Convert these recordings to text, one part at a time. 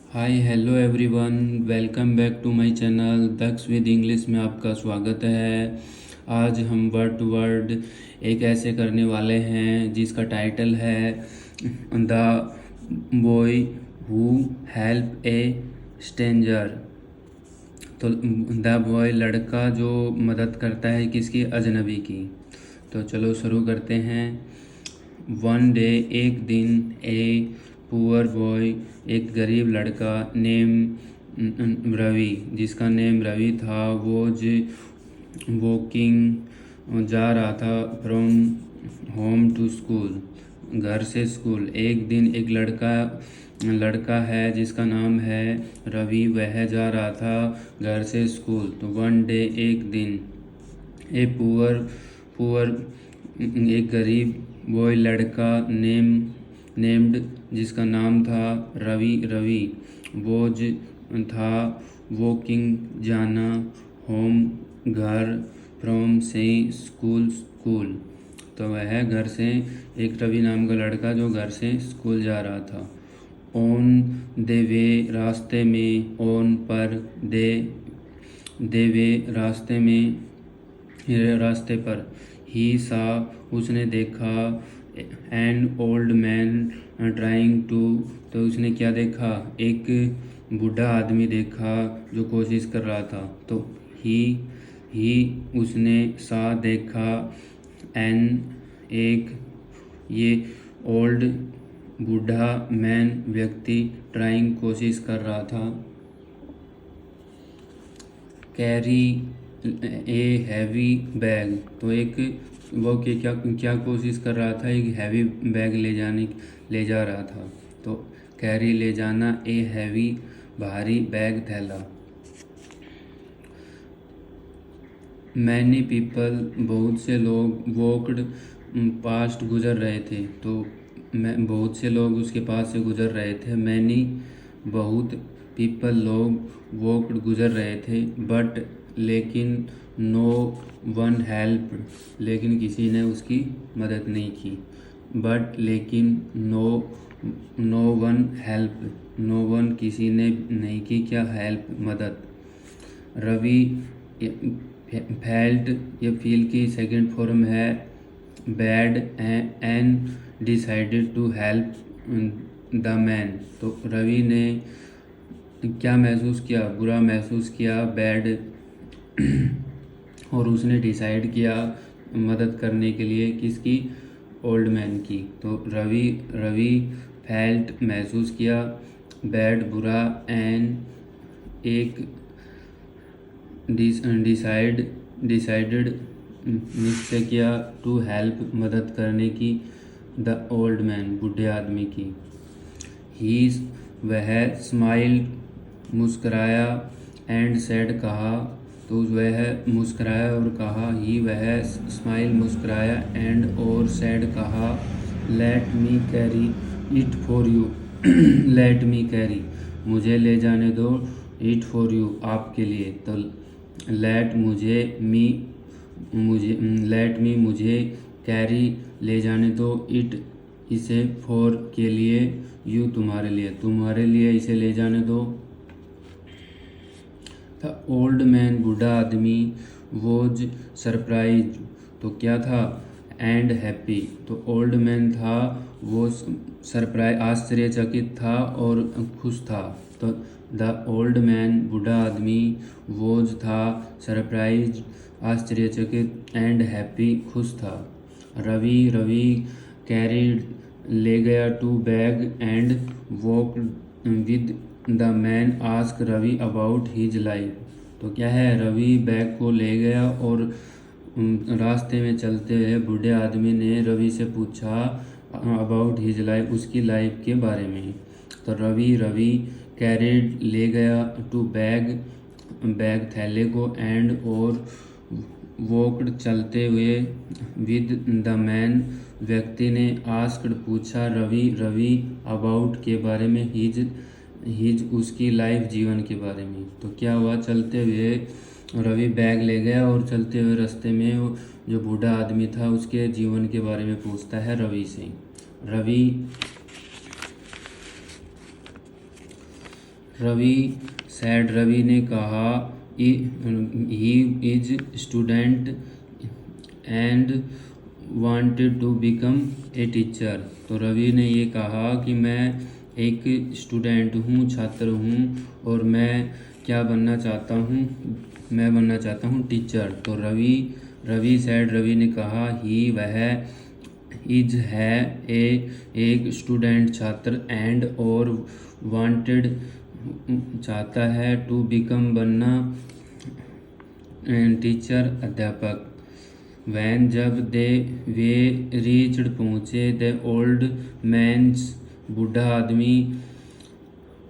Hi hello everyone, welcome back to my channel Daksh with English में आपका स्वागत है। आज हम वर्ड टू वर्ड एक ऐसे करने वाले हैं जिसका टाइटल है the boy who help A stranger. तो द बॉय लड़का जो मदद करता है किसकी, अजनबी की। तो चलो शुरू करते हैं। वन डे, एक दिन, ए पुअर बॉय, एक गरीब लड़का, नेम रवि, जिसका नेम रवि था, वॉज वॉकिंग, जा रहा था, फ्रॉम होम टू स्कूल, घर से स्कूल। एक दिन, एक लड़का है जिसका नाम है रवि, वह जा रहा था घर से स्कूल। तो वन डे, एक दिन, ए पुअर एक गरीब, बॉय लड़का, नेम्ड जिसका नाम था रवि, वॉज था, वॉकिंग जाना, होम घर, फ्रॉम से स्कूल। तो वह घर से, एक रवि नाम का लड़का जो घर से स्कूल जा रहा था। ऑन द वे, रास्ते में, ऑन पर, दे वे, रास्ते पर, ही सा, उसने देखा, and old man trying to, तो उसने क्या देखा, एक बूढ़ा आदमी देखा जो कोशिश कर रहा था। तो ही उसने, सा देखा, एन एक, ये ओल्ड बूढ़ा, मैन व्यक्ति, ट्राइंग कोशिश कर रहा था, कैरी ए हैवी बैग, तो एक वो क्या कोशिश कर रहा था, एक हैवी बैग ले जा रहा था। तो कैरी ले जाना, ए हैवी भारी बैग थैला। मैनी पीपल बहुत से लोग, वॉकड पास्ट गुजर रहे थे, तो बहुत से लोग उसके पास से गुजर रहे थे। मैनी बहुत, पीपल लोग, वॉकड गुजर रहे थे, बट लेकिन, नो वन हेल्प, लेकिन किसी ने उसकी मदद नहीं की। बट लेकिन, no one help, no one किसी ने नहीं की, क्या हेल्प, मदद। रवि फेल्ट, ये फील की सेकंड फॉर्म है, bad, and decided to help the man. तो रवि ने क्या महसूस किया, बुरा महसूस किया, बैड, और उसने डिसाइड किया मदद करने के लिए किसकी, ओल्ड मैन की। तो रवि फेल्ट महसूस किया, बैड बुरा, एंड एक, डिसाइडेड निश्चय किया, टू हेल्प मदद करने की, द ओल्ड मैन बूढ़े आदमी की। ही वह, स्माइल मुस्कराया, एंड सेड कहा, तो वह मुस्कराया और कहा, ही वह स्माइल मुस्कराया, एंड और सेड कहा, let me carry it for you, let me carry, मुझे ले जाने दो, इट फॉर यू, आपके लिए। तो लेट मी मुझे, कैरी ले जाने दो, इट इसे, फॉर के लिए, यू तुम्हारे लिए इसे ले जाने दो। द ओल्ड मैन बूढ़ा आदमी, वॉज सरप्राइज, तो क्या था, एंड हैप्पी, तो ओल्ड मैन था, वो सरप्राइज आश्चर्यचकित था और खुश था। तो द ओल्ड मैन बूढ़ा आदमी, वॉज था, सरप्राइज आश्चर्यचकित, एंड हैप्पी खुश था। रवि कैरीड ले गया, two bag, and walk with the man, ask Ravi about his life. तो क्या है, रवि बैग को ले गया और रास्ते में चलते हुए बूढ़े आदमी ने रवि से पूछा अबाउट हिज लाइफ, उसकी लाइफ के बारे में। तो रवि कैरिड ले गया, टू बैग थैले को, एंड और वॉकड चलते हुए, विद द मैन व्यक्ति ने, आस्क्ड पूछा रवि अबाउट के बारे में, हिज उसकी लाइफ जीवन के बारे में। तो क्या हुआ, चलते हुए रवि बैग ले गया और चलते हुए रास्ते में जो बूढ़ा आदमी था उसके जीवन के बारे में पूछता है रवि से। रवि सैड, रवि ने कहा, he is student and wanted to become a teacher. तो रवि ने ये कहा कि मैं एक स्टूडेंट हूँ, छात्र हूँ, और मैं क्या बनना चाहता हूँ, मैं बनना चाहता हूँ टीचर। तो रवि सैड, रवि ने कहा, ही वह, इज है, एक स्टूडेंट छात्र, एंड और वांटेड चाहता है, टू बिकम बनना टीचर अध्यापक। वैन जब वे रीच्ड पहुँचे द ओल्ड मैन्स बूढ़ा आदमी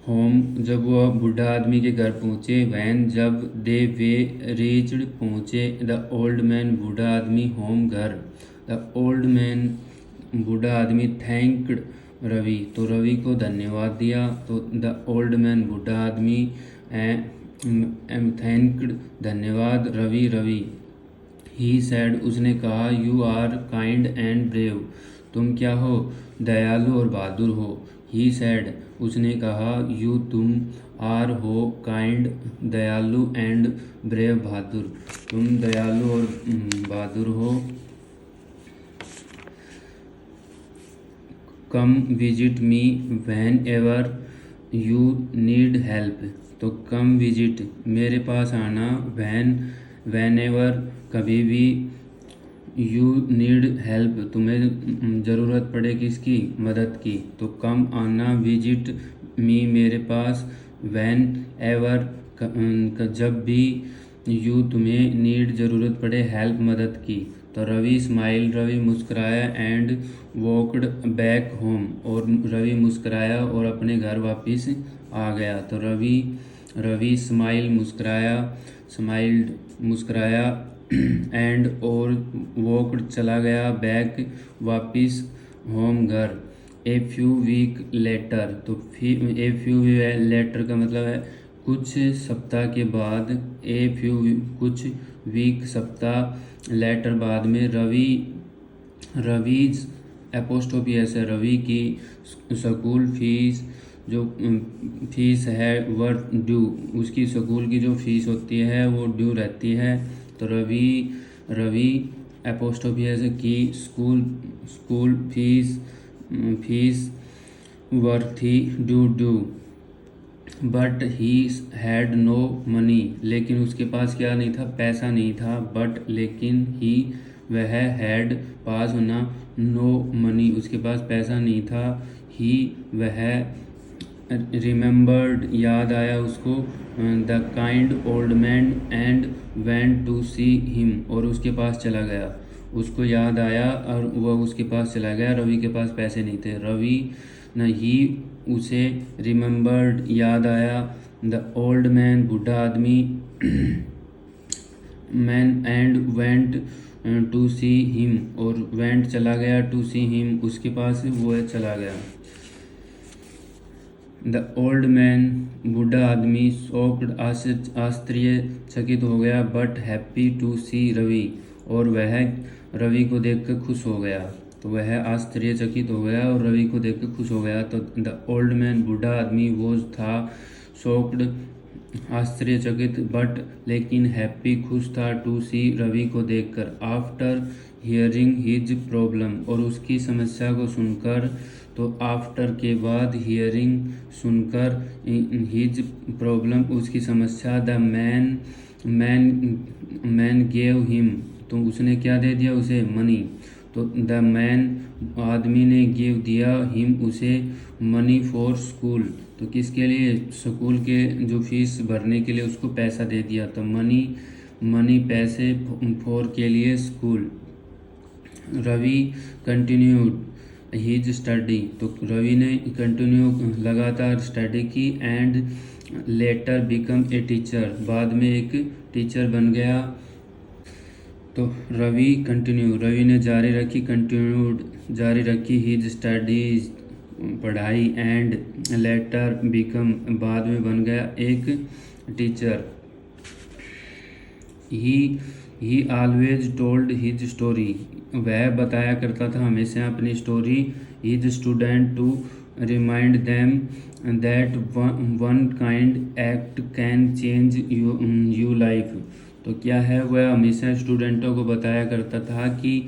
होम, जब वह बूढ़ा आदमी के घर पहुँचे। वैन जब वे रीच्ड पहुँचे द ओल्ड मैन बूढ़ा आदमी होम घर। द ओल्ड मैन बूढ़ा आदमी थैंक्ड रवि, तो रवि को धन्यवाद दिया। तो द ओल्ड मैन बूढ़ा आदमी थैंक्ड धन्यवाद रवि। ही सैड, उसने कहा, you are kind and brave, तुम क्या हो, दयालु और बहादुर हो। ही सैड, उसने कहा, यू तुम, आर हो, काइंड दयालु, एंड ब्रेव बहादुर, तुम दयालु और बहादुर हो। Come visit me whenever you need help, तो कम विजिट, मेरे पास आना, व्हेन एवर, कभी भी, यू नीड हेल्प, तुम्हें ज़रूरत पड़े किसकी, मदद की। तो कम आना, विजिट मी, मेरे पास, व्हेन एवर, जब भी, यू तुम्हें, नीड ज़रूरत पड़े, हेल्प मदद की। तो रवि स्माइल, रवि मुस्कुराया, एंड वॉकड बैक होम, और रवि मुस्कुराया और अपने घर वापस आ गया। तो रवि स्माइल, स्माइल्ड मुस्कुराया, एंड और वॉकड चला गया, बैक वापस, होम घर। ए फ्यू वीक लेटर, तो ए फ्यू लेटर का मतलब है कुछ सप्ताह के बाद, कुछ वीक सप्ताह, लेटर बाद में, रवीज एपोस्ट्रोफी ऐसे, रवि की स्कूल फीस, जो फीस है, वर्थ ड्यू, उसकी स्कूल की जो फीस होती है वो ड्यू रहती है। तो रवि एपोस्ट्रोफी ऐसे की school fees worthy due, but he had no money, लेकिन उसके पास क्या नहीं था, पैसा नहीं था। बट लेकिन ही वह, हैड पास होना, नो मनी, उसके पास पैसा नहीं था। ही वह, रिमेंबर्ड, याद आया उसको, the kind old man, and went to see him, और उसके पास चला गया। उसको याद आया और वह उसके पास चला गया। रवि के पास पैसे नहीं थे। रवि न ही उसे, रिमेंबर्ड, याद आया, द ओल्ड मैन, बूढ़ा आदमी, man, and went to see him, और वेंट चला गया, टू सी हिम, उसके पास वो चला गया। द ओल्ड मैन, बूढ़ा आदमी, शॉक्ड, आश्चर्यचकित हो गया, बट हैप्पी टू सी रवि, और वह रवि को देखकर खुश हो गया। तो वह आश्चर्यचकित हो गया और रवि को देखकर खुश हो गया। तो द ओल्ड मैन, बूढ़ा आदमी, वो था, शॉक्ड, आश्चर्यचकित, बट लेकिन हैप्पी, खुश था, टू सी, रवि को देखकर। आफ्टर हियरिंग हिज प्रॉब्लम, और उसकी समस्या को सुनकर। तो आफ्टर के बाद, हियरिंग, सुनकर, हिज प्रॉब्लम, उसकी समस्या, द मैन गेव हिम, तो उसने क्या दे दिया उसे, मनी। तो द मैन, आदमी ने, गिव दिया, हिम, उसे, मनी फॉर स्कूल, तो किसके लिए, स्कूल के जो फीस भरने के लिए उसको पैसा दे दिया। तो मनी पैसे, फॉर के लिए, school. Ravi continued his study, तो रवि ने कंटिन्यू, लगातार स्टडी की, and later become a teacher, बाद में एक टीचर बन गया। तो रवि ने जारी रखी हिज स्टडीज, पढ़ाई, एंड लेटर बिकम, बाद में बन गया एक teacher. He always told his story, वह बताया करता था हमेशा अपनी story, his student to remind them that one kind act can change you life. तो क्या है, वह हमेशा स्टूडेंटों को बताया करता था कि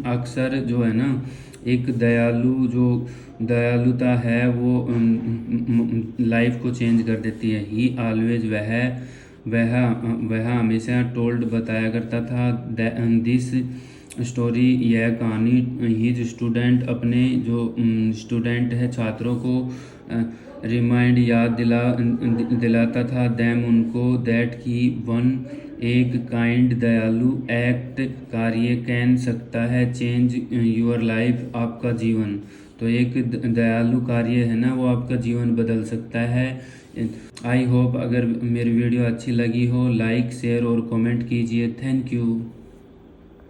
अक्सर जो है ना, एक दयालुता है वो लाइफ को चेंज कर देती है। ही ऑलवेज वह वह हमेशा टोल्ड बताया करता था दिस स्टोरी, यह कहानी हिज स्टूडेंट अपने जो स्टूडेंट है छात्रों को रिमाइंड याद दिलाता था देम उनको दैट की वन एक काइंड दयालु एक्ट कार्य कैन सकता है चेंज योर लाइफ आपका जीवन। तो एक दयालु कार्य है ना, वो आपका जीवन बदल सकता है। आई होप अगर मेरी वीडियो अच्छी लगी हो, लाइक शेयर और कमेंट कीजिए। Thank you.